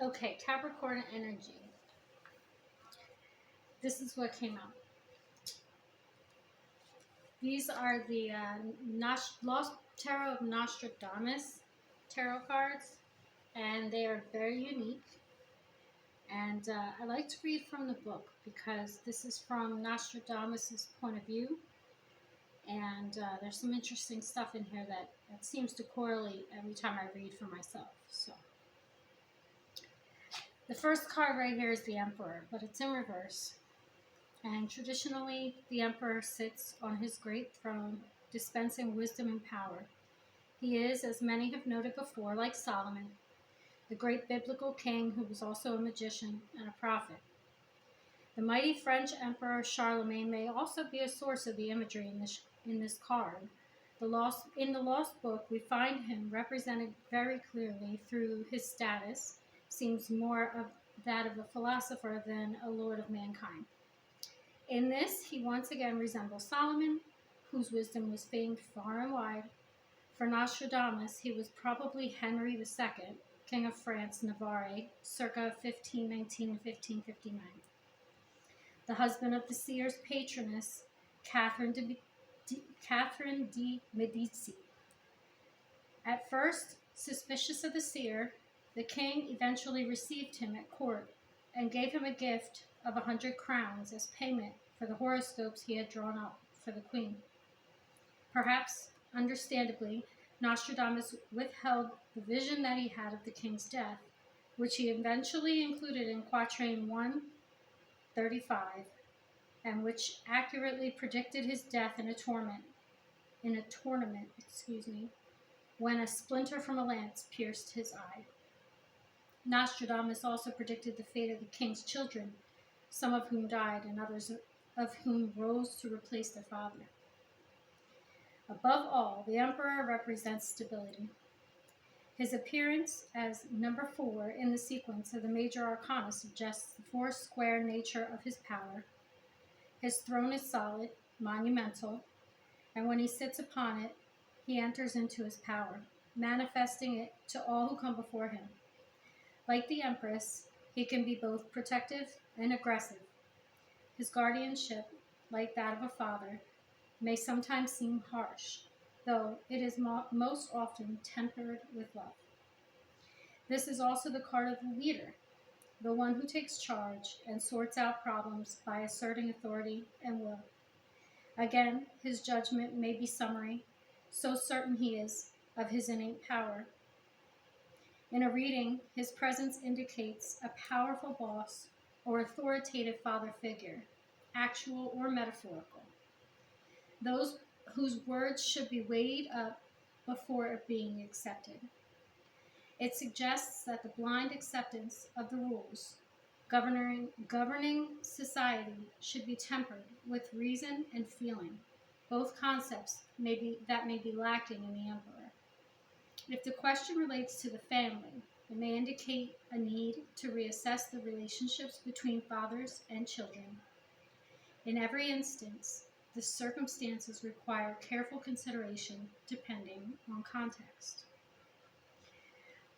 Okay, Capricorn energy. This is what came out. These are the Lost Tarot of Nostradamus tarot cards, and they are very unique. And I like to read from the book because this is from Nostradamus' point of view, and there's some interesting stuff in here that seems to correlate every time I read for myself. So the first card right here is the Emperor, but it's in reverse. And traditionally, the Emperor sits on his great throne, dispensing wisdom and power. He is, as many have noted before, like Solomon, the great biblical king who was also a magician and a prophet. The mighty French Emperor Charlemagne may also be a source of the imagery in this card. In the Lost Book, we find him represented very clearly through his status, seems more of that of a philosopher than a lord of mankind. In this, he once again resembles Solomon, whose wisdom was famed far and wide. For Nostradamus, he was probably Henry II, King of France, Navarre, circa 1519 and 1559. The husband of the seer's patroness, Catherine de Medici. At first, suspicious of the seer, the king eventually received him at court and gave him a gift of 100 crowns as payment for the horoscopes he had drawn up for the queen. Perhaps, understandably, Nostradamus withheld the vision that he had of the king's death, which he eventually included in Quatrain 135, and which accurately predicted his death in a tournament, when a splinter from a lance pierced his eye. Nostradamus also predicted the fate of the king's children, some of whom died and others of whom rose to replace their father. Above all, the Emperor represents stability. His appearance as number 4 in the sequence of the major arcana suggests the four-square nature of his power. His throne is solid, monumental, and when he sits upon it, he enters into his power, manifesting it to all who come before him. Like the Empress, he can be both protective and aggressive. His guardianship, like that of a father, may sometimes seem harsh, though it is most often tempered with love. This is also the card of the leader, the one who takes charge and sorts out problems by asserting authority and will. Again, his judgment may be summary, so certain he is of his innate power. In a reading, his presence indicates a powerful boss or authoritative father figure, actual or metaphorical. Those whose words should be weighed up before being accepted. It suggests that the blind acceptance of the rules governing society should be tempered with reason and feeling, both concepts may be lacking in the Emperor. If the question relates to the family, it may indicate a need to reassess the relationships between fathers and children. In every instance, the circumstances require careful consideration depending on context.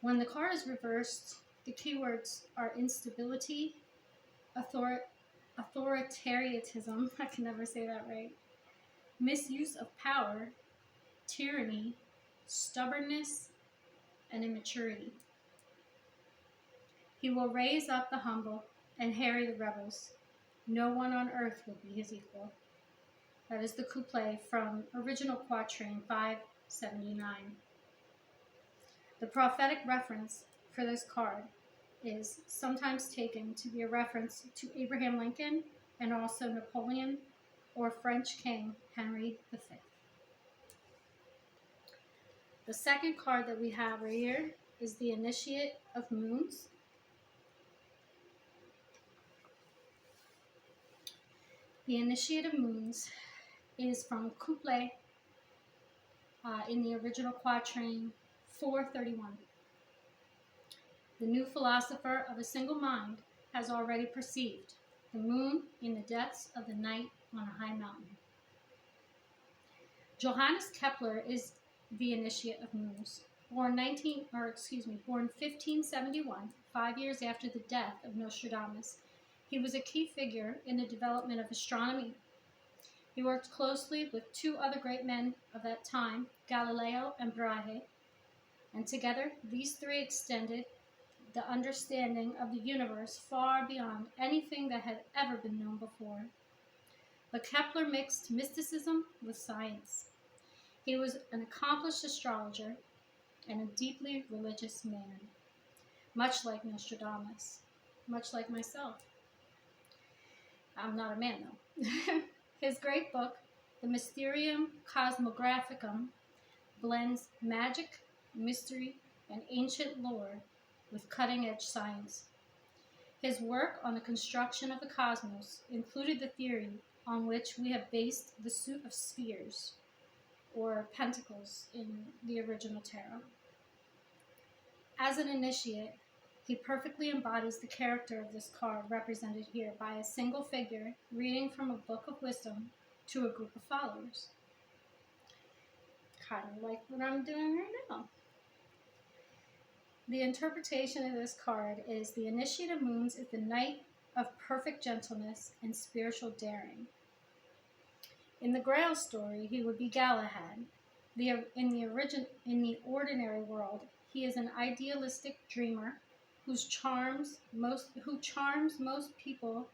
When the card is reversed, the keywords are instability, authoritarianism, I can never say that right, misuse of power, tyranny, stubbornness, and immaturity. He will raise up the humble and harry the rebels. No one on earth will be his equal. That is the couplet from original Quatrain 579. The prophetic reference for this card is sometimes taken to be a reference to Abraham Lincoln and also Napoleon or French King Henry V. The second card that we have right here is the Initiate of Moons. The Initiate of Moons is from couplet in the original Quatrain 431. The new philosopher of a single mind has already perceived the moon in the depths of the night on a high mountain. Johannes Kepler is the Initiate of Moons. born 1571, 5 years after the death of Nostradamus. He was a key figure in the development of astronomy. He worked closely with two other great men of that time, Galileo and Brahe, and together these three extended the understanding of the universe far beyond anything that had ever been known before. But Kepler mixed mysticism with science. He was an accomplished astrologer and a deeply religious man, much like Nostradamus, much like myself. I'm not a man, though. His great book, The Mysterium Cosmographicum, blends magic, mystery, and ancient lore with cutting-edge science. His work on the construction of the cosmos included the theory on which we have based the suit of spheres, or pentacles in the original tarot. As an initiate, he perfectly embodies the character of this card represented here by a single figure reading from a book of wisdom to a group of followers. Kind of like what I'm doing right now. The interpretation of this card is the initiate of moons is the knight of perfect gentleness and spiritual daring. In the Grail story, he would be Galahad. In the ordinary world, he is an idealistic dreamer who charms most people.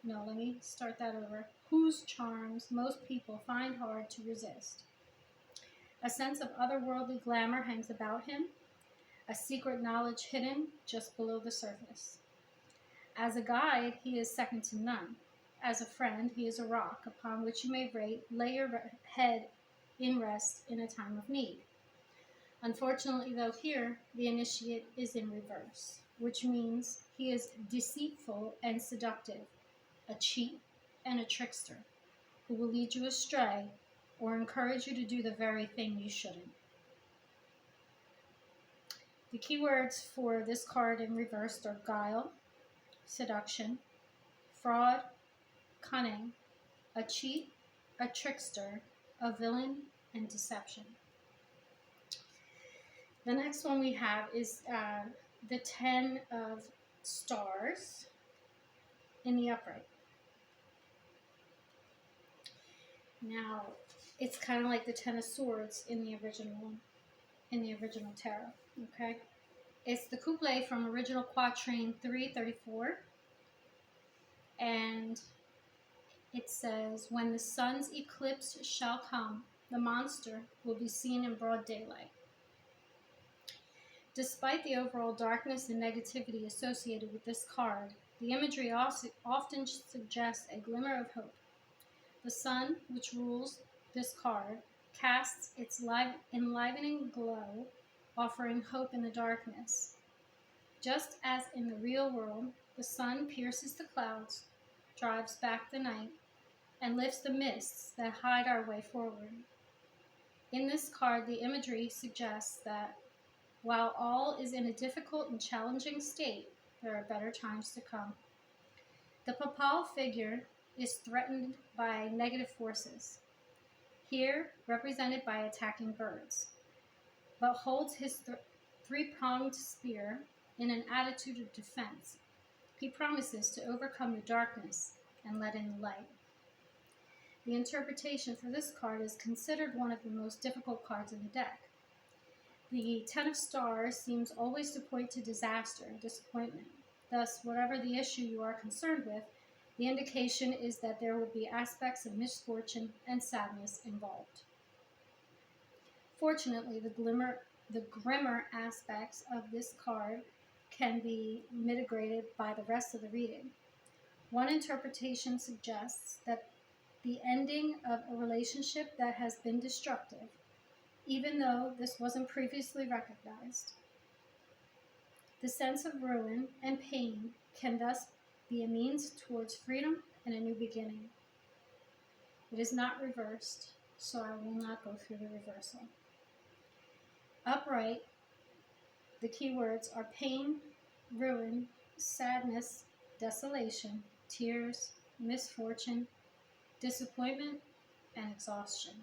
No, let me start that over. Whose charms most people find hard to resist. A sense of otherworldly glamour hangs about him, a secret knowledge hidden just below the surface. As a guide, he is second to none. As a friend, he is a rock upon which you may lay your head in rest in a time of need. Unfortunately, though, here, the initiate is in reverse, which means he is deceitful and seductive, a cheat and a trickster, who will lead you astray or encourage you to do the very thing you shouldn't. The keywords for this card in reverse are guile, seduction, fraud, cunning, a cheat, a trickster, a villain, and deception. The next one we have is the 10 of stars in the upright. Now, it's kind of like the 10 of swords in the original tarot, okay? It's the couplet from original quatrain 334, and it says, when the sun's eclipse shall come, the monster will be seen in broad daylight. Despite the overall darkness and negativity associated with this card, the imagery often suggests a glimmer of hope. The sun, which rules this card, casts its enlivening glow, offering hope in the darkness. Just as in the real world, the sun pierces the clouds, drives back the night, and lifts the mists that hide our way forward. In this card, the imagery suggests that while all is in a difficult and challenging state, there are better times to come. The papal figure is threatened by negative forces, here represented by attacking birds, but holds his three-pronged spear in an attitude of defense. He promises to overcome the darkness and let in the light. The interpretation for this card is considered one of the most difficult cards in the deck. The 10 of stars seems always to point to disaster and disappointment. Thus, whatever the issue you are concerned with, the indication is that there will be aspects of misfortune and sadness involved. Fortunately, the grimmer aspects of this card can be mitigated by the rest of the reading. One interpretation suggests that the ending of a relationship that has been destructive, even though this wasn't previously recognized. The sense of ruin and pain can thus be a means towards freedom and a new beginning. It is not reversed, so I will not go through the reversal. Upright, the keywords are pain, ruin, sadness, desolation, tears, misfortune, disappointment, and exhaustion.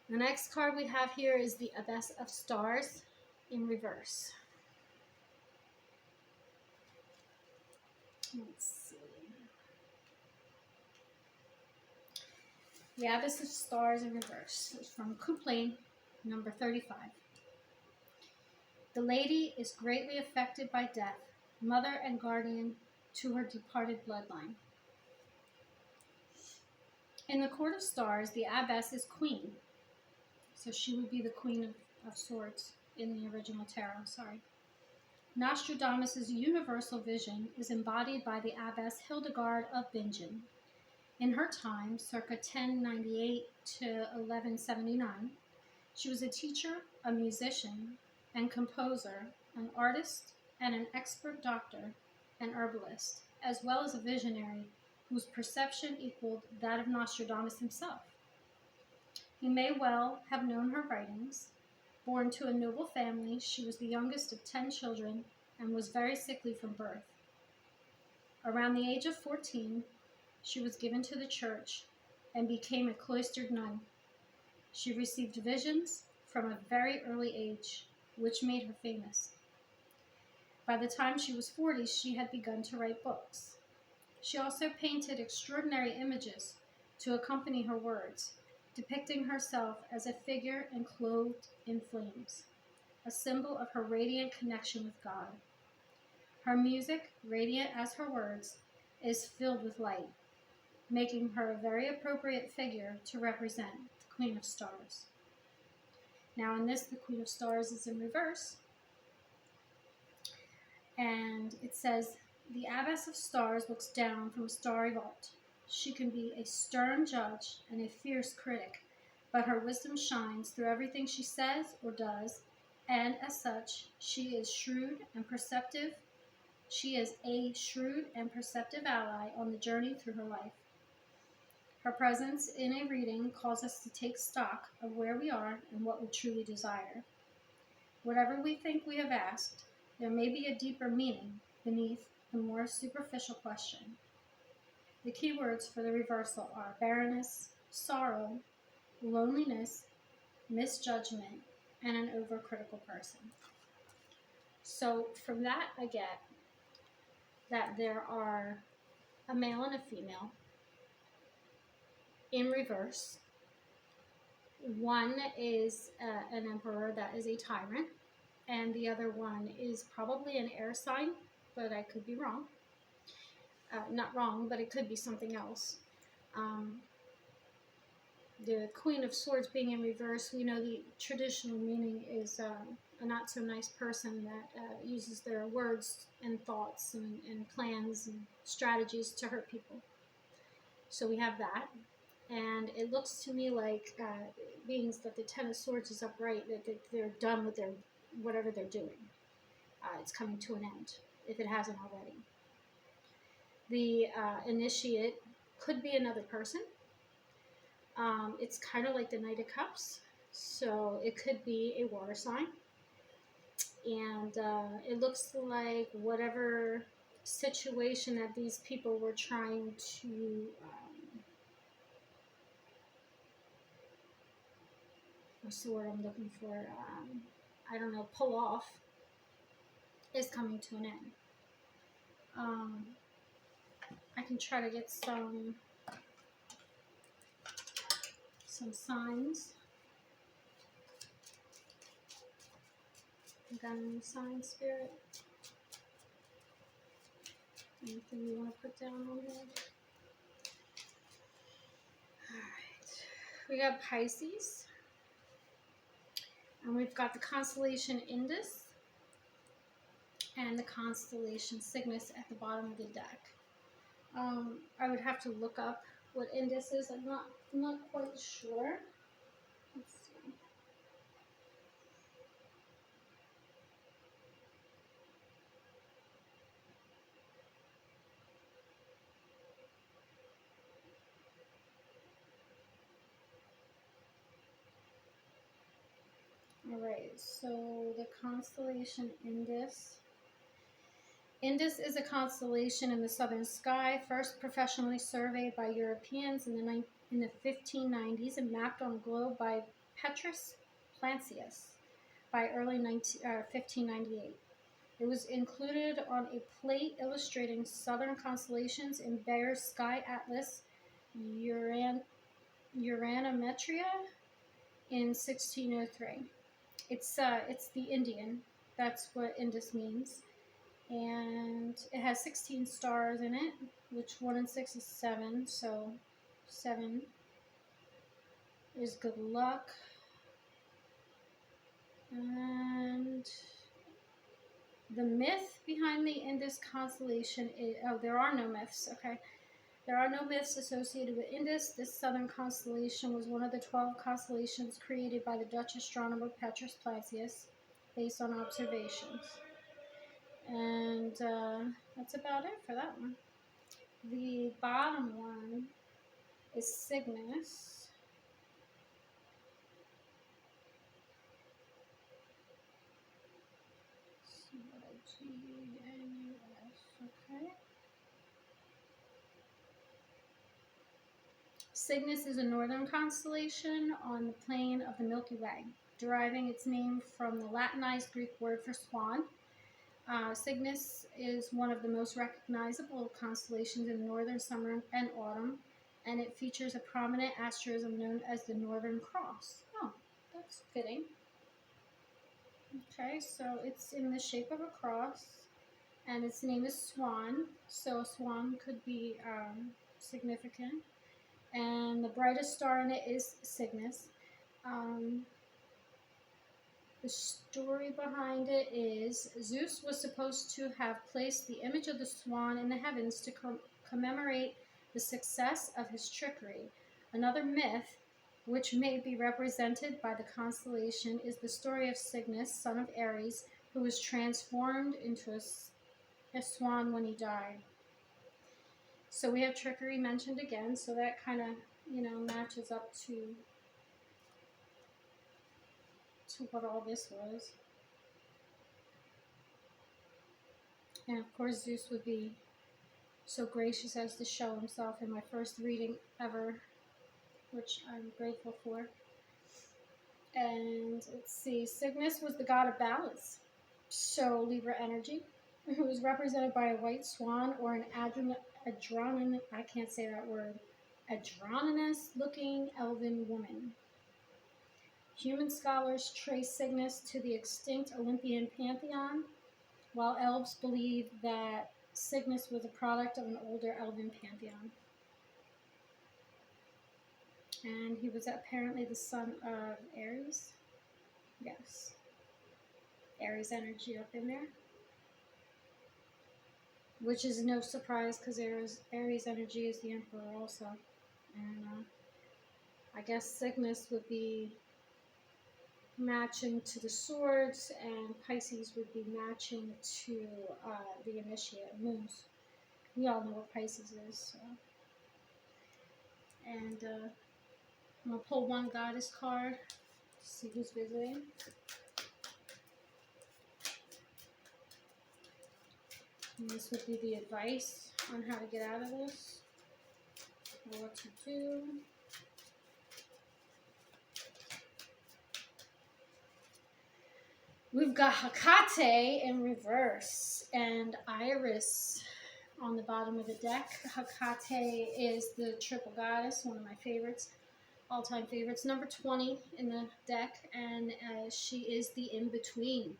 The next card we have here is the Abbess of Stars in reverse. Let's see. The Abbess of Stars in reverse is from couplet number 35. The lady is greatly affected by death, mother and guardian to her departed bloodline. In the Court of Stars, the Abbess is queen. So she would be the Queen of Swords in the original tarot, sorry. Nostradamus' universal vision is embodied by the Abbess Hildegard of Bingen. In her time, circa 1098 to 1179, she was a teacher, a musician, and composer, an artist, and an expert doctor and herbalist, as well as a visionary whose perception equaled that of Nostradamus himself. He may well have known her writings. Born to a noble family, she was the youngest of 10 children and was very sickly from birth. Around the age of 14, she was given to the church and became a cloistered nun. She received visions from a very early age, which made her famous. By the time she was 40, she had begun to write books. She also painted extraordinary images to accompany her words, depicting herself as a figure and clothed in flames, a symbol of her radiant connection with God. Her music, radiant as her words, is filled with light, making her a very appropriate figure to represent the Queen of Stars. Now in this, the Queen of Stars is in reverse, and it says, the Abbess of Stars looks down from a starry vault. She can be a stern judge and a fierce critic, but her wisdom shines through everything she says or does, and as such, she is shrewd and perceptive. She is a shrewd and perceptive ally on the journey through her life. Her presence in a reading calls us to take stock of where we are and what we truly desire. Whatever we think we have asked, there may be a deeper meaning beneath the more superficial question. The key words for the reversal are barrenness, sorrow, loneliness, misjudgment, and an overcritical person. So from that, I get that there are a male and a female in reverse. One is an emperor that is a tyrant, and the other one is probably an air sign, but I could be wrong. Not wrong, but it could be something else. The Queen of Swords being in reverse, we know the traditional meaning is a not so nice person that uses their words and thoughts and plans and strategies to hurt people. So we have that. And it looks to me like it means that the Ten of Swords is upright, that they're done with their whatever they're doing. It's coming to an end, if it hasn't already. The initiate could be another person. It's kind of like the Knight of Cups, so it could be a water sign. And it looks like whatever situation that these people were trying to what's the word I'm looking for? I don't know, pull off, is coming to an end. I can try to get some signs. Got any signs, Spirit? Anything you want to put down on here? Alright. We got Pisces. And we've got the constellation Indus and the constellation Cygnus at the bottom of the deck. I would have to look up what Indus is. I'm not quite sure. Let's see. Alright, so the constellation Indus. Indus is a constellation in the southern sky, first professionally surveyed by Europeans in the 1590s and mapped on a globe by Petrus Plancius by early 1598. It was included on a plate illustrating southern constellations in Bayer's Sky Atlas Uranometria in 1603. It's the Indian. That's what Indus means. And it has 16 stars in it, which 1 and 6 is 7, so 7 is good luck. And the myth behind the Indus constellation is, there are no myths, okay. There are no myths associated with Indus. This southern constellation was one of the 12 constellations created by the Dutch astronomer Petrus Plancius, based on observations. And that's about it for that one. The bottom one is Cygnus. C-Y-G-N-U-S, okay. Cygnus is a northern constellation on the plane of the Milky Way, deriving its name from the Latinized Greek word for swan. Cygnus is one of the most recognizable constellations in the northern summer and autumn, and it features a prominent asterism known as the Northern Cross. Oh, that's fitting. Okay, so it's in the shape of a cross, and its name is Swan, so a swan could be significant. And the brightest star in it is Cygnus. The story behind it is Zeus was supposed to have placed the image of the swan in the heavens to commemorate the success of his trickery. Another myth, which may be represented by the constellation, is the story of Cygnus, son of Ares, who was transformed into a swan when he died. So we have trickery mentioned again, so that kind of, matches up to what all this was. And of course Zeus would be so gracious as to show himself in my first reading ever, which I'm grateful for. And let's see, Cygnus was the god of balance, so Libra energy, who was represented by a white swan or an androgynous looking elven woman. Human scholars trace Cygnus to the extinct Olympian pantheon, while elves believe that Cygnus was a product of an older elven pantheon. And he was apparently the son of Ares. Yes. Ares energy up in there. Which is no surprise because Ares energy is the emperor also. And I guess Cygnus would be matching to the swords, and Pisces would be matching to the initiate moons. We all know what Pisces is. So. And I'm going to pull one goddess card to see who's visiting. And this would be the advice on how to get out of this, or what to do. We've got Hecate in reverse and Iris on the bottom of the deck. Hecate is the triple goddess, one of my favorites, all-time favorites, number 20 in the deck, and she is the in-between.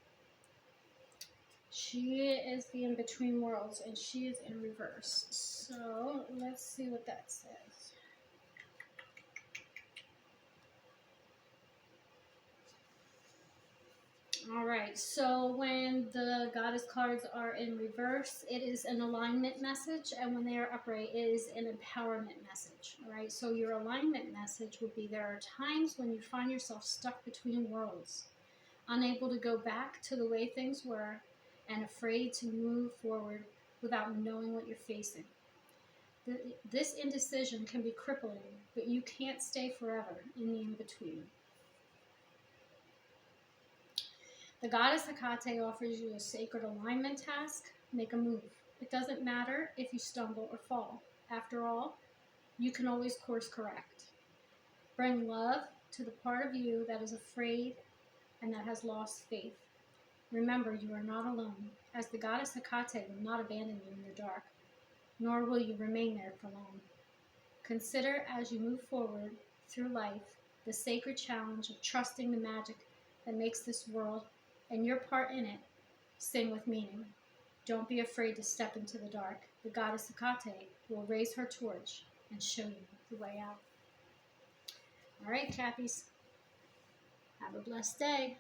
She is the in-between worlds, and she is in reverse. So let's see what that says. Alright, so when the goddess cards are in reverse, it is an alignment message, and when they are upright, it is an empowerment message. Alright, so your alignment message would be there are times when you find yourself stuck between worlds, unable to go back to the way things were, and afraid to move forward without knowing what you're facing. This indecision can be crippling, but you can't stay forever in the in-between. The goddess Hecate offers you a sacred alignment task. Make a move. It doesn't matter if you stumble or fall. After all, you can always course correct. Bring love to the part of you that is afraid and that has lost faith. Remember, you are not alone, as the goddess Hecate will not abandon you in the dark, nor will you remain there for long. Consider as you move forward through life the sacred challenge of trusting the magic that makes this world and your part in it sing with meaning. Don't be afraid to step into the dark. The goddess Hecate will raise her torch and show you the way out. All right, Cappies. Have a blessed day.